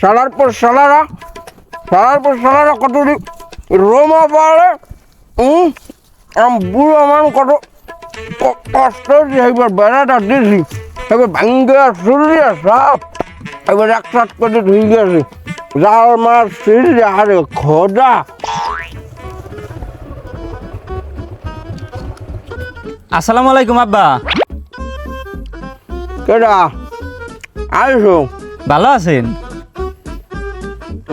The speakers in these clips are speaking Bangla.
সালার পর সালারা কত রোমা পারে বুড়ো আমার কত কষ্ট এবার বেড়াটা দিয়েছি এবার ভাঙ্গে শুরুয়া সব এবার একসাথ করে ধুয়ে গেছি জাল মাছ সিঁড়ি আরে খোদা। আসসালামু আলাইকুম আব্বা। কেডা আইসো? ভালো আছেন?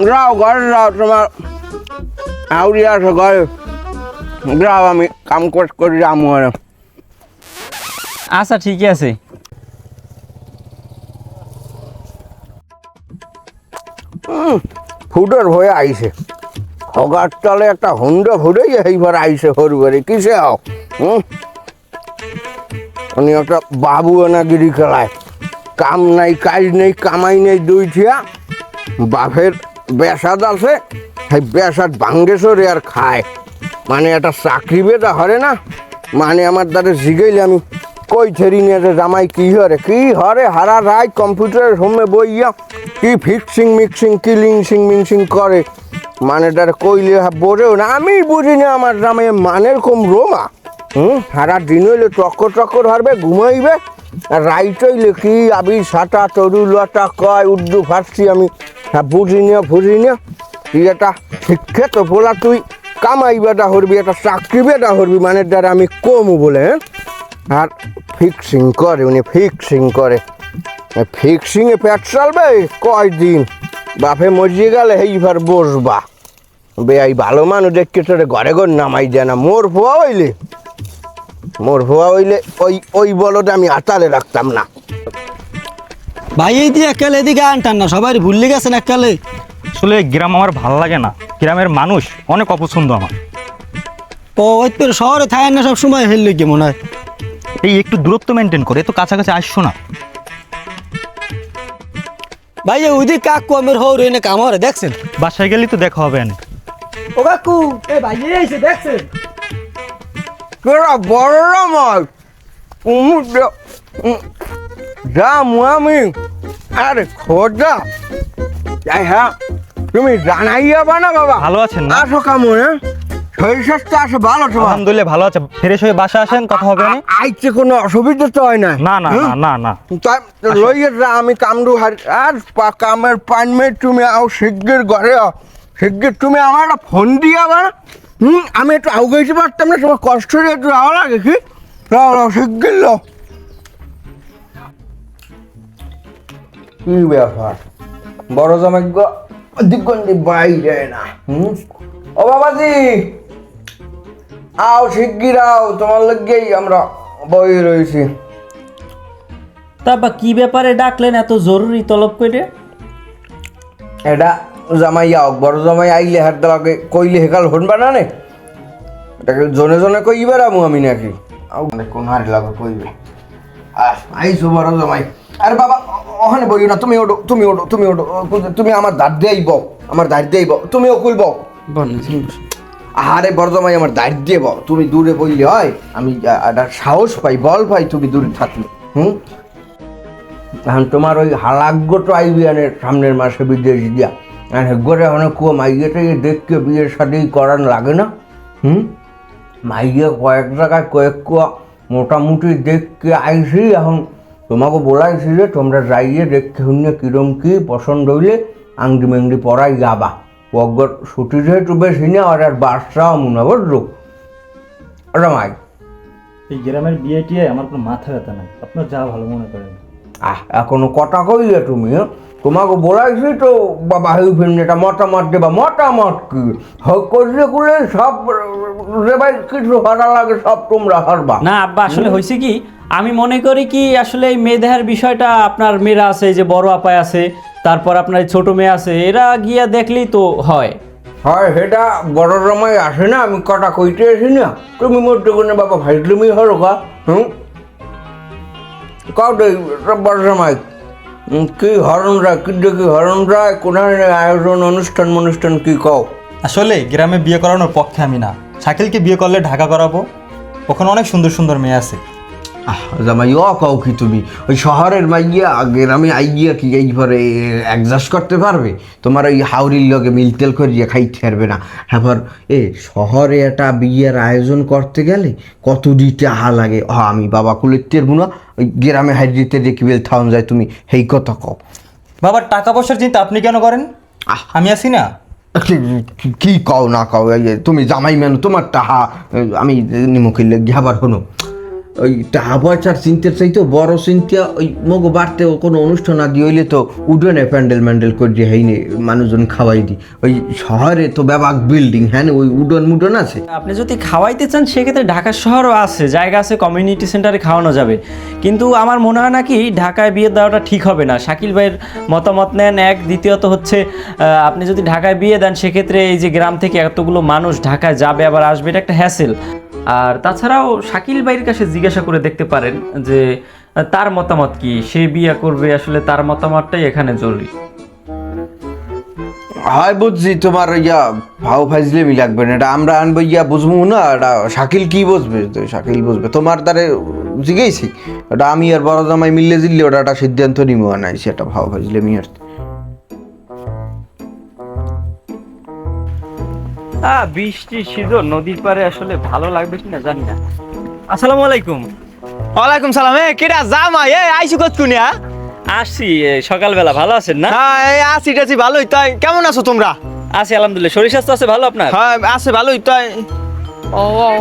যাও ঘরে যাও, তোমার আউরি আসো ঘরে যাও, আমি কাম করে যাবো। আচ্ছা ঠিকই আছে। ফুটের হয়ে আইসে হগার তলে একটা হুন্ডা ফুটেই এইবার আইসে হরবারে কিসে হও উনি একটা বাবু এনাগিরি খেলায় কাম নাই কাজ নেই কামাই নেই দুই ঠিয়া বাপের বেসাদ আছে সেই বেসাদ ভাঙ্গেশ্বরে আর খায় মানে একটা চাকরি বেটা হরে না মানে আমার দ্বারা জিগাইলে আমি কই ছেড়ি নিয়ে জামাই কি হরে হারা রায় কম্পিউটারের হোমে বইয়া কি ফিক্সিং মিক্সিং কি লিংসিং মিংসিং করে মানে তার কইলে বোঝেও না আমি বুঝি না আমার জামাই মানের কম রোমা সারা দিন হইলে চক্কর হারবে ঘুমাইবে আর রাইট হইলে কি আবি সাটা তরু লটা কয় উর্দু ফার্সি আমি বুঝি না তুই একটা শিক্ষিত বলা তুই কামাই বেটা হরবি একটা চাকরি বেটা হরবি মানে দ্বারা আমি কমু বলে আর ফিক্সিং করে উনি ফিক্সিংয়ে পেট চালবে কয়দিন বাপে মজিয়ে গেলে এইবার বসবা বেআই ভালো মানুষ দেখতে তোরে ঘরে ঘর নামাই দেয় না মোর ভুয়া হইলে ওই বলটা আমি আতালে রাখতাম না। ভাই এই দিয়ে একালে এদিকে আনটান না সবাই ভুললে গেছেন একালে। আসলে গ্রাম আমার ভালো লাগে না, গ্রামের মানুষ অনেক অপছন্দ আমার। ও ওই তোর শহরে থাকেন না সব সময় হেললে কি মনে হয়? এই একটু দূরত্ব মেনটেন করে, এত কাছাকাছি আসছো না। ভাই ওইদিকে কাকু আমার হৌর এনে কাম হরে দেখছেন? বাসায় গেলেই তো দেখা হবে না। ও কাকু এ ভাই এসে দেখছেন? কেরা বড় মাছ যামু আমি আরে খোঁজা যাই হ্যাঁ তুমি জানাইয়া না বাবা ভালো আছেন না? আসো কামু হ্যাঁ শরীর স্বাস্থ্য আসে ভালো তো? আলহামদুলিল্লাহ ভালো আছে। ফ্রেশ হয়ে বাসা আসেন, কথা হবে না। আইতে কোনো অসুবিধা তো হয় না? না না না না না। তাই লইয়ে যা আমি কামড়ু হার আর কামের পানমে তুমি আও শিগগির ঘরে শিগগির তুমি আমার একটা ফোন দিয়ে আবার আমি একটু আউগাইতে পারতাম না, তোমার কষ্ট হয়ে একটু আওয়া লাগে কি? শিগগির লো। কি ব্যাপার বড় জমাজ্ঞ দিগন্ডি বাইরে না ও বাবাজি আও শিগগির আও, তোমার লাগেই আমরা বই রয়েছি। তারপর কি ব্যাপারে ডাকলেন এত জরুরি তলব করে? এটা জামাই আও, বড় জামাই আইলে হাত দাকে কইলে হেকাল হনবা না নে এটাকে জনে কইবার আমু আমি নাকি আও কোন হারি লাগে কইবে আইসো বড় জামাই। আরে বাবা ওখানে বইও না, তুমি ওঠো তুমি আমার দাঁত দিয়েই বও, তুমিও খুলব। আরে বড় জামাই আমার দাঁত দিয়ে বও, তুমি দূরে বললে হয় আমি একটা সাহস পাই বল পাই তুমি দূরে থাকলে। এখন তোমার ওই হালাগ্যটা আইবিয়ানের সামনের মাসে বিদেশ দিয়া আর হেগরে অনেক কুয়া মাইয়াটা দেখকে বিয়ের সাথেই করান লাগে না? মাইয়া কয়েক জায়গায় কয়েক কুয়া মোটামুটি দেখকে আইসি, এখন তোমাকে বলাইছি যে তোমরা যাইয়ে দেখতে শুনে কিরম কি পছন্দ হইলে আংটি মেংটি পরাই যাবা। পগর ছুটি যেহেতু বেশি না আর বাসাও মনে বুঝলো রামাই। এই গ্রামের বিয়ে টিয়ে আমার কোনো মাথা ব্যথা নাই, আপনার যা ভালো মনে করেন। এখনো কটা কইলে তুমি? তোমাকে বলাইছি তো বাবা হেউ ফিল্মটা মতামত দেবা। মতামত কি করলে করলে সব রেবাই কিছু হারা লাগে সব তোমরা হারবা না আব্বা, আসলে হয়েছে কি আমি মনে করি কি আসলে এই মেয়ে দেহার বিষয়টা আপনার মেয়েরা আছে, যে বড় আপায় আছে, তারপর আপনার ছোট মেয়ে আছে, এরা গিয়া দেখলেই তো হয়। সেটা বড় রমাই আসে না, আমি কটা কইতে আসি না। তুমি মধ্যে কোনো বাবা ভাইটলুমি হলো কা কাউ বড় রমাই কি হরণ রায় কি দেখি হরণ রায় কোন আয়োজন অনুষ্ঠান কি কও? আসলে গ্রামে বিয়ে করানোর পক্ষে আমি না। শাকিলকে বিয়ে করলে ঢাকা করাবো, ওখানে অনেক সুন্দর সুন্দর মেয়ে আছে। জামাই ও কও কি তুমি ওই শহরের মাইয়া গ্রামে আইয়া কি এইবারে অ্যাডজাস্ট করতে পারবে? তোমার ওই হাওড়ির লগে মিলতেল করিয়া খাইতে পারবে না। এবার শহরে একটা বিয়ের আয়োজন করতে গেলে কত দিতে আহা লাগে। আমি বাবা কুলের বুনা ওই গ্রামে হাইজিতে দেখি বেল থাউন যায়, তুমি সেই কথা কও। বাবার টাকা পয়সার চিন্তা আপনি কেন করেন? আমি আছি না। কি কও না কও, এই যে তুমি জামাই মেন তোমার টাহা আমি নিমুখে লেগে আবার হনো ওই টাহা পয়সার চিন্তার চাইতেও বড় চিন্তা ওই মগ বাড়তেও কোনো অনুষ্ঠান আদি হইলে তো উডনে প্যান্ডেল ম্যান্ডেল করে হইনি মানুষজন খাওয়াই দি। ওই শহরে তো ব্যাপক বিল্ডিং, হ্যাঁ ওই উডন মুডন আছে। আপনি যদি খাওয়াইতে চান সেক্ষেত্রে ঢাকা শহরও আছে, জায়গা আছে, কমিউনিটি সেন্টারে খাওয়ানো যাবে। কিন্তু আমার মনে হয় নাকি ঢাকায় বিয়ে দেওয়াটা ঠিক হবে না। শাকিল ভাইয়ের মতামত নেন এক, দ্বিতীয়ত হচ্ছে আপনি যদি ঢাকায় বিয়ে দেন সেক্ষেত্রে এই যে গ্রাম থেকে এতগুলো মানুষ ঢাকায় যাবে আবার আসবে, এটা একটা হ্যাসেল। আর তাছাড়াও শাকিল ভাইয়ের কাছে জিজ্ঞাসা করে দেখতে পারেন যে তার মতামত কি, সে বিয়ে করবে, আসলে তার মতামতটাই এখানে জরুরি। হয় বুঝছি, তোমার ইয়া ভাও ফাইজলেমি লাগবে না, এটা আমরা আনবো ইয়া বুঝবো না। এটা শাকিল কি বুঝবে? তো শাকিল বুঝবে, তোমার দ্বারে জিগেইছি ওটা আমি আর বড় জামাই মিললে জিললে ওটা একটা সিদ্ধান্ত নিবো নাই, সেটা ভাও ফাইজলেমি আর বৃষ্টির সিজন, নদীর পাড়ে আসলে ভালো লাগবে কিনা জানি না। আসসালামু আলাইকুম। ওয়ালাইকুম সালাম। কেডা জামাই আইসু কত কুনিয়া? আসছি সকালবেলা। ভালো আছেন না? হ্যাঁ আছি টাছি ভালোই। তাই কেমন আছো তোমরা? আছি আলহামদুলিল্লাহ। শরীর স্বাস্থ্য আছে ভালো আপনার? হ্যাঁ আছে ভালোই। তাই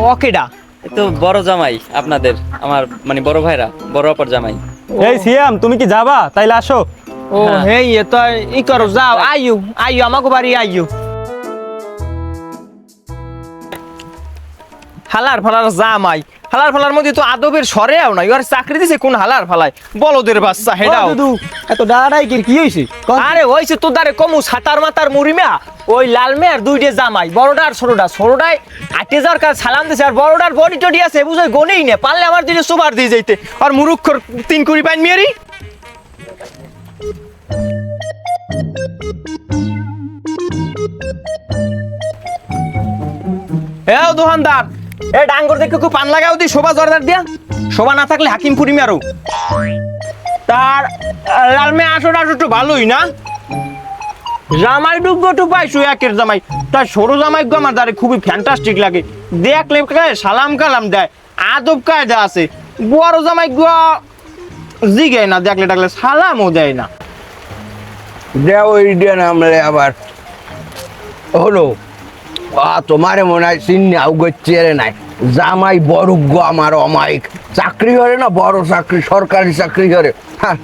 ও কেডা? তো বড় জামাই আপনাদের, আমার মানে বড় ভাইরা, বড় অপর জামাই। এই সিয়াম, তুমি কি যাবা? তাইলে আসো। ও হেই তাই ই করো, যাও আইয়ু আইয়ু আমাকে বাড়ি আইয়ু। হালার ফালার জামাই, হালার ফালার মধ্যে তো আদবের সরেও নাই। ওর চাকরি দিছে কোন হালার ফালাই, বলদের বাচ্চা হেডাও। এত ডাড়াই কি হয়েছে? আরে হইছে তোর দ্বারে কমু সাতার মাতার মুড়িমা ওই লাল মেয়ের দুইটে জামাই, বড়টা আর ছোটটা। ছোটটায় আটে যাওয়ার কাজ সালাম দিছে, আর বড়টার বডি টডি আছে বুঝে গনেই না পারলে আমার দিকে সুবার দিয়ে যাইতে। আর মুরুক্ষর 3 কুড়ি পাইন মেয়েরি। দোকানদার এ ডাঙ্গর দেখে খুব পান লাগাও দি, শোভা জর্দার দিয়া। শোভা না থাকলে হাকিমপুরি মেরো। তার লাল মেয়ে আসো একটু ভালোই না। জামাই ডুগো পাইছো একের জামাই, তার সরু জামাই গো আমার দ্বারে খুবই ফ্যান্টাস্টিক লাগে। দেখলে সালাম কালাম দেয়, আদব কায়দা আছে। বড় জামাই গো জিগে না, দেখলে ডাকলে সালামও দেয় না। দেও ইডিয়া নামলে আবার হলো তোমারে মনে হয় চিন্নি আউগের নাই। জামাই বড় গো আমার অমায়িক, চাকরি করে না, বড় চাকরি, সরকারি চাকরি করে। হ্যাঁ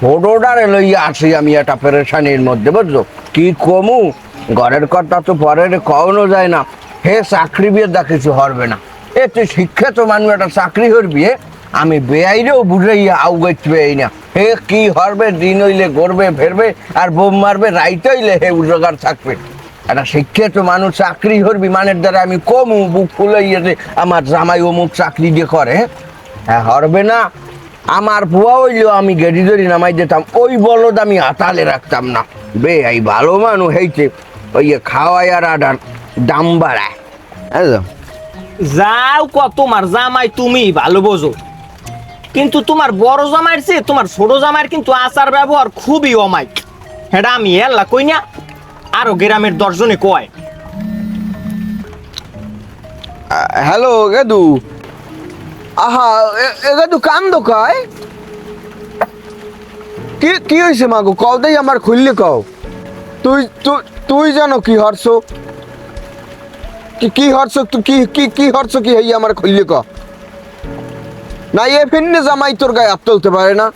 ছোটটারে লইয়া আসি আমি একটা পেরেশানির মধ্যে, বুঝছো? কি কমু, ঘরের কথা তো পরের কওনো যায় না। হে চাকরি বিয়ে দা কিছু হরবে না। তুই শিক্ষিত মানুষ একটা চাকরি করবি, আমি বেআইরেও বুঝাইয়া আউগাইতে না। হে কি হরবে, দিন হইলে গড়বে ফেরবে আর বোম মারবে, রাইতে হইলে হে উজগার থাকবে। একটা শিক্ষিত মানুষ চাকরি করবি মানের দ্বারা আমি কমু বুক ফুলাইয়া যে আমার জামাই অমুক চাকরি দিয়ে করে, হ্যাঁ হরবে না। আমার বুয়া হইলেও আমি গেড়ি ধরি নামাই দিতাম, ওই বলদ আমি হাতালে রাখতাম না। বে এই ভালো মানুষ হইছে ওই খাওয়াই আর আডার দাম বাড়ায়। যাও কত তোমার জামাই তুমি ভালো বোঝো, কিন্তু তোমার বড় জামাইয়ের চেয়ে তোমার ছোট জামাইয়ের কিন্তু আচার ব্যবহার খুবই অমায়িক। এটা আমি এল্লা কই না, আরো গ্রামের 10 জনে কয়। হ্যালো গেদু, আহা গেদু কান্দো কয় কি? কি হয়েছে মাগো কও দেই, আমার খুললে কও। তুই তুই জানো কি হরছ, কি হরছ, কি হরছ কি হই আমার খুললে ক না। এ ফিন্নে জামাই তোর গায়ে হাত তুলতে পারে না,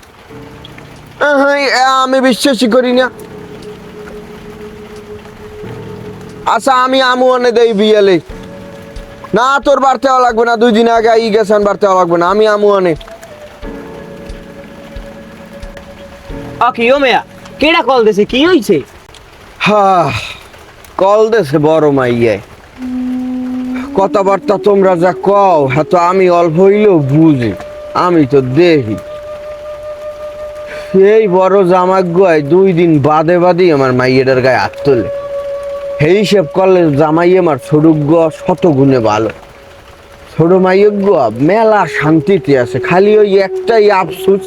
আমি বিশ্বাসই করি না। আচ্ছা আমি আমু আনে দেই বিয়ালে না, তোর বাড়তে হওয়া লাগবে না, 2 দিন আগে ই গেছেন, বাড়তে হওয়া লাগবে না, আমি আমু আনে। কি ও মেয়া কেডা কল দিছে, কি হইছে? হ্যাঁ কল দেছে বড় মাইয়ে, কথাবার্তা তোমরা যা কও হ্যাঁ তো আমি অল্প হইলেও বুঝি, আমি তো দেখি। সেই বড় জামাগুয়ায় 2 দিন বাদে বাদেই আমার মাইয়েটার গায়ে হাত তোলে। সেই হিসেব করলে জামাই আমার ছোট গো 100 গুণে ভালো। ছোট মাইয়জ্ঞ মেলা শান্তিতে আছে, খালি ওই একটাই আফসোস,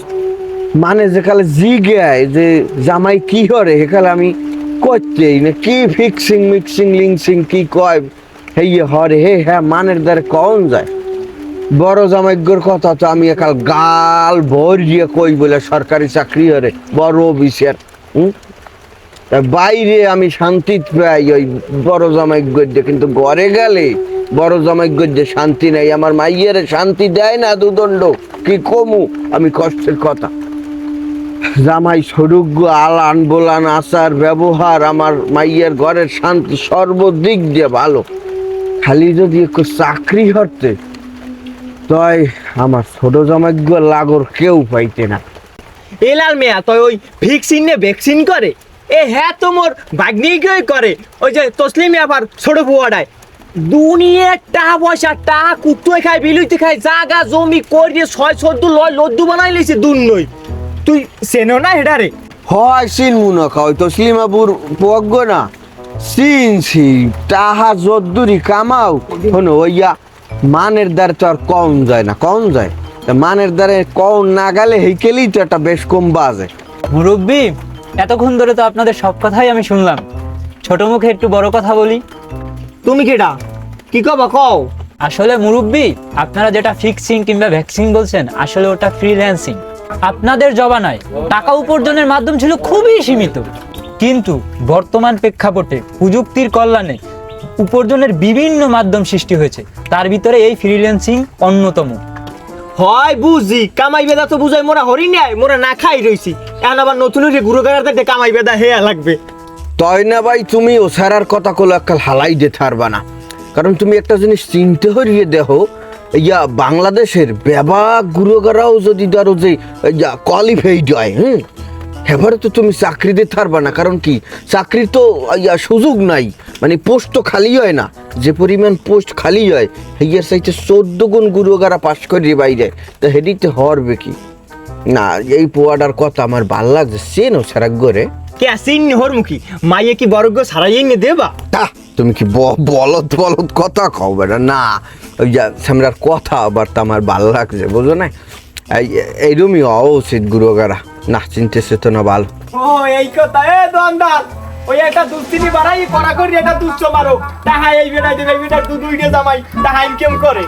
মানে যেকালে জিগায় যে জামাই কি করে সেকালে আমি করতেই না, কি ফিক্সিং মিক্সিং লিংসিং কি কয় হে হরে হে হ্যাঁ মানের দ্বারে কন যায়। বড় জামাইজ্ঞর কথা তো আমি একাল গাল ভরিয়ে কই বলে সরকারি চাকরি হরে বড় অফিসের। তা বাইরে আমি শান্তি পাই ওই বড় জামাইজ্ঞর দিয়ে, কিন্তু ঘরে গেলে বড় জামাইজ্ঞর দিয়ে শান্তি নাই। আমার মাইয়ের শান্তি দেয় না দুদণ্ড, কি কমু আমি কষ্টের কথা। জামাই সরুগ্য আলান বোলান আচার ব্যবহার, আমার মাইয়ের ঘরের শান্তি সর্বদিক দিয়ে ভালো। খালি যদি একটু চাকরি হতে তাই আমার ছোট জামাইজ্ঞ লাগর কেউ পাইতে না। এ লাল মিয়া তুই ওই ভ্যাকসিন নে ভ্যাকসিন করে এ হ্যাঁ তো মোর ভাগ্নিকেই করে, ওই যে তসলিম আবার ছোট বুয়াডায় দুনিয়ার টাকা পয়সা টাকা কুত্তোয় খায় বিলুইতে খায়, জাগা জমি করিয়ে 6-14 লয় লদ্দু বানাই লেছে দুনই। তুই চেনো না এটা রে? হয় চিনমু না খাওয়াই তো স্লিমাবুর পজ্ঞ না চিনছি, তাহা যদ্দুরি কামাও শোনো ওইয়া মানের দ্বারে তো আর কম যায় না, কম যায় তা মানের দ্বারে কম না গেলে হেকেলেই তো একটা বেশ কম বাজে। মুরব্বি, এতক্ষণ ধরে তো আপনাদের সব কথাই আমি শুনলাম, ছোট মুখে একটু বড় কথা বলি। তুমি কেডা কি কবা কও? আসলে মুরব্বি, আপনারা যেটা ফিক্সিং কিংবা ভ্যাকসিন বলছেন, আসলে ওটা ফ্রিল্যান্সিং। আপনাদের জমানায় টাকা উপার্জনের মাধ্যম ছিল খুবই সীমিত, কিন্তু বর্তমান প্রেক্ষাপটে প্রযুক্তির কল্যাণে উপার্জনের বিভিন্ন মাধ্যম সৃষ্টি হয়েছে, তার ভিতরে এই ফ্রিল্যান্সিং অন্যতম। হয় বুঝি কামাই বেদা তো বুঝাই মোরা হরি নাই, মোরা না খাই রইছি, এখন আবার নতুন ঘুরো গাড়াতে কামাই বেদা হেয়া লাগবে। তয় না ভাই তুমি ও সারার কথা কলো একটা হালাই দিতে পারবা না, কারণ তুমি একটা জিনিস চিনতে হরিয়ে দেখো, ইয়া বাংলাদেশের ব্যাপক গুরুগারাও যদি ধরো যে কোয়ালিফাইড হয়, এবারে তো তুমি চাকরি দিতে পারবা না। কারণ কি চাকরির তো ইয়া সুযোগ নাই, মানে পোস্ট তো খালি হয় না, যে পরিমাণ পোস্ট খালি হয় হেয়ার চাইতে 14 গুণ গুরুগারা পাশ করি বাইরে, তা হেডিতে হরবে কি না। এই পোয়াটার কথা আমার ভাল লাগছে, চেনো সারা করে কে আসিন হরমুখী মাইয়ে কি বর্গ সারাইয়ে নে দেবা? তা তুমি কি বলদ বলদ কথা খাও বেটা না, ওই যা সামরার কথা আবার তো আমার ভাল লাগছে, বুঝো না? এইরকমই হওয়া উচিত গুরুগারা, না চিনতেছে তো না ভালো। ও এই কথা এ দোকানদার, ওই একটা দুস্তিনি বাড়াই করা করি একটা দুচ্চ মারো, তাহা এই বেড়াই দেবে বেটার দুইটা জামাই তাহা ইনকাম করে।